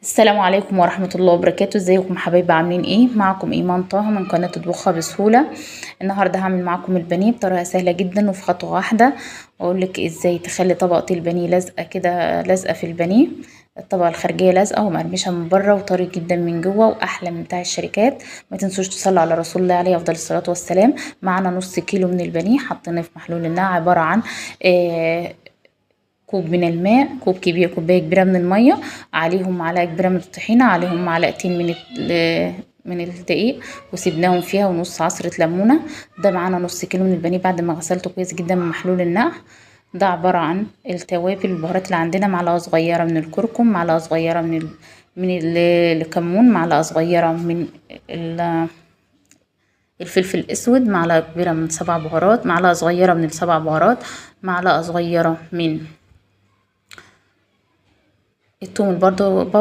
السلام عليكم ورحمة الله وبركاته. ازيكم حبايبي؟ عاملين ايه؟ معكم ايمان طه من قناة اطبخها بسهولة. النهاردة هعمل معكم البانيه بطريقة سهلة جدا وفي خطوة واحدة، واقولك ازاي تخلي طبقة البانيه لازقة كده، لازقة في البانيه، الطبقة الخارجية لازقة ومقرمشة من بره وطري جدا من جوه واحلى من بتاع الشركات. ما تنسوش تصلوا على رسول الله عليه افضل الصلاة والسلام. معانا نص كيلو من البانيه حطيناه في محلول النقع، عبارة عن كوب من الماء، كوب كبير، كوباية كبيرة من المية، عليهم معلقة كبيرة من الطحينة، عليهم معلقتين من الدقيق، وسيبناهم فيها، ونص عصرة ليمونة. ده معانا نص كيلو من البانيه بعد ما غسلته كويس جدا من محلول النقع. ده عبارة عن التوابل البهارات اللي عندنا: معلقة صغيرة من الكركم، معلقة صغيرة من الكمون، معلقة صغيرة من الفلفل الاسود، معلقة كبيرة من 7 بهارات، معلقة صغيرة من ال7 بهارات، معلقة صغيرة من الثوم برضو